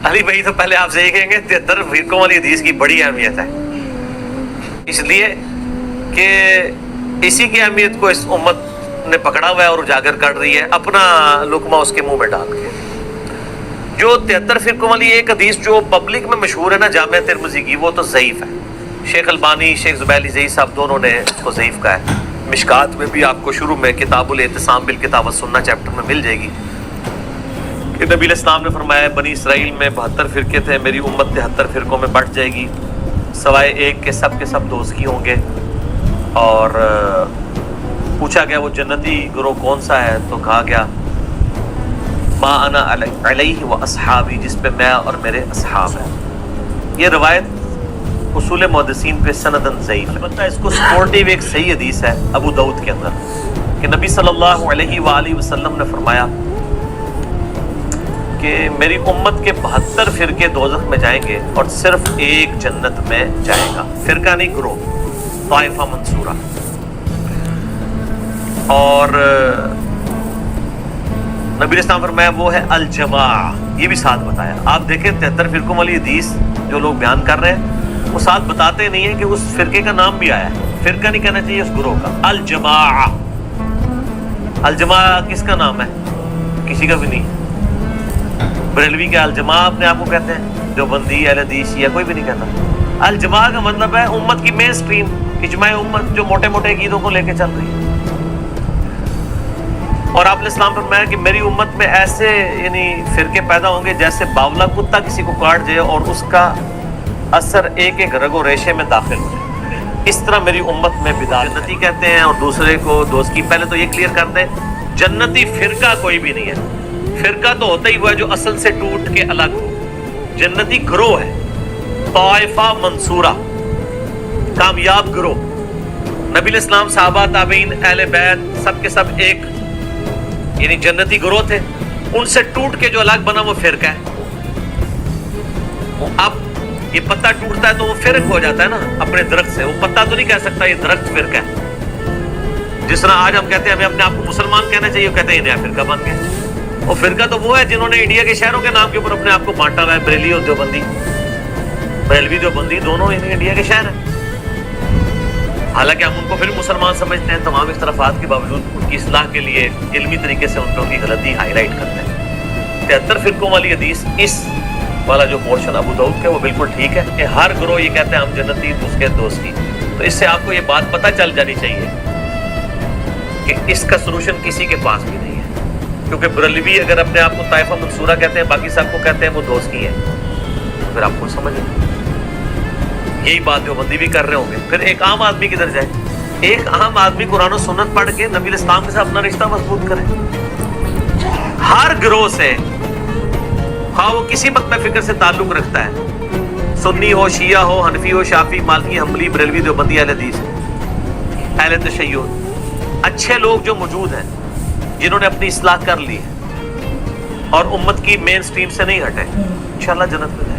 علی بھائی تو پہلے آپ سے یہ کہیں گے 73 فرقوں والی حدیث کی بڑی اہمیت ہے، اس لیے کہ اسی کی اہمیت کو اس امت نے پکڑا ہوا ہے اور اجاگر کر رہی ہے اپنا لقمہ اس کے منہ میں ڈال کے۔ جو 73 فرقوں والی ایک حدیث جو پبلک میں مشہور ہے نا جامع ترمذی کی، وہ تو ضعیف ہے۔ شیخ البانی، شیخ زبیلی زئی صاحب دونوں نے اس کو ضعیف کہا ہے۔ مشکات میں بھی آپ کو شروع میں کتاب الاعتصام بالکتاب والسنہ چیپٹر میں مل جائے گی کہ نبی علیہ السلام نے فرمایا بنی اسرائیل میں 72 فرقے تھے، میری امت 73 فرقوں میں بٹ جائے گی، سوائے ایک کے سب دوزخی ہوں گے۔ اور پوچھا گیا وہ جنتی گروہ کون سا ہے، تو کہا گیا ما انا علیہ و اصحابی، جس پہ میں اور میرے اصحاب ہیں۔ یہ روایت اصول محدثین پہ سندن ضعیف ہے، البتہ اس کو سپورٹیو ایک صحیح حدیث ہے ابو داؤد کے اندر کہ نبی صلی اللہ علیہ وآلہ وسلم نے فرمایا کہ میری امت کے 72 فرقے دوزخ میں جائیں گے اور صرف ایک جنت میں جائے گا، فرقہ نہیں گروہ، طائفہ منصورہ۔ اور نبی اسلام فرمایا وہ ہے الجماع، یہ بھی ساتھ بتایا۔ آپ دیکھیں 73 فرقوں والی حدیث جو لوگ بیان کر رہے ہیں وہ ساتھ بتاتے نہیں ہیں کہ اس فرقے کا نام بھی آیا ہے، فرقہ نہیں کہنا چاہیے اس گروہ کا، الجماع۔ الجماع کس کا نام ہے؟ کسی کا بھی نہیں۔ بریلوی کے الجماع اپنے آپ کو کہتے ہیں، جو بندی اہل حدیث شیعہ کوئی بھی نہیں کہتا۔ الجماع کا مطلب ہے امت کی مین سٹریم، اجماع امت جو موٹے موٹے عقیدوں کو لے کے چل رہی ہے۔ اور آپ نے اسلام فرمایا کہ میری امت میں ایسے یعنی فرقے پیدا ہوں گے جیسے باولا کتا کسی کو کاٹ جائے اور اس کا اثر ایک ایک رگ و ریشے میں داخل ہو جائے، اس طرح میری امت میں بدعت۔ جنتی کہتے ہیں اور دوسرے کو دوست کی، پہلے تو یہ کلیئر کر دیں جنتی فرقہ کوئی بھی نہیں ہے، فرقہ تو ہوتا ہی ہوا ہے جو اصل سے ٹوٹ کے الگ ہو، جنتی گروہ ہے، طائفہ منصورہ، کامیاب گروہ۔ نبی علیہ السلام، صحابہ، تابعین، اہل بیت سب کے سب ایک یعنی جنتی گروہ تھے، ان سے ٹوٹ کے جو الگ بنا وہ فرقہ ہے۔ اب یہ پتا ٹوٹتا ہے تو وہ فرق ہو جاتا ہے نا اپنے درخت سے، وہ پتا تو نہیں کہہ سکتا یہ درخت فرقہ ہے۔ جس طرح آج ہم کہتے ہیں ہمیں اپنے آپ کو مسلمان کہنا چاہیے، وہ کہتے ہیں یہ نیا فرقہ بن گیا۔ اور فرقہ تو وہ ہے جنہوں نے انڈیا کے شہروں کے نام کے اوپر اپنے آپ کو بانٹا ہوا ہے، بریلی اور دیوبندی، بریلوی دیوبندی دونوں انڈیا کے شہر ہیں، حالانکہ ہم ان کو پھر مسلمان سمجھتے ہیں، تمام اختلافات کے باوجود ان کی اصلاح کے لیے علمی طریقے سے ان پہ ان کی غلطی ہائی لائٹ کرتے ہیں۔ 73 فرقوں والی حدیث اس والا جو پورشن ابو داؤد کا وہ بالکل ٹھیک ہے کہ ہر گروہ یہ کہتے ہیں ہم جنتی اس کے دوستی، تو اس سے آپ کو یہ بات پتہ چل جانی چاہیے کہ اس کا سلوشن کسی کے پاس بھی نہیں ہے، کیونکہ بریلوی اگر اپنے آپ کو طائفہ منصورہ کہتے ہیں، باقی سب کو کہتے ہیں وہ دوستی ہے، پھر آپ کو سمجھ یہی بات جو بندی بھی کر رہے ہوں گے۔ پھر ایک عام آدمی کدھر جائے؟ ایک عام آدمی قرآن و سنت پڑھ کے نبی علیہ السلام کے ساتھ اپنا رشتہ مضبوط کرے، ہر گروہ سے، ہاں وہ کسی مکتب فکر سے تعلق رکھتا ہے، سنی ہو، شیعہ ہو، حنفی ہو، شافعی، مالکی، حنبلی، بریلوی، دیوبندی، اہل حدیث، اہل تشیع، اچھے لوگ جو موجود ہیں جنہوں نے اپنی اصلاح کر لی ہے اور امت کی مین سٹریم سے نہیں ہٹے، انشاءاللہ جنت میں جائیں۔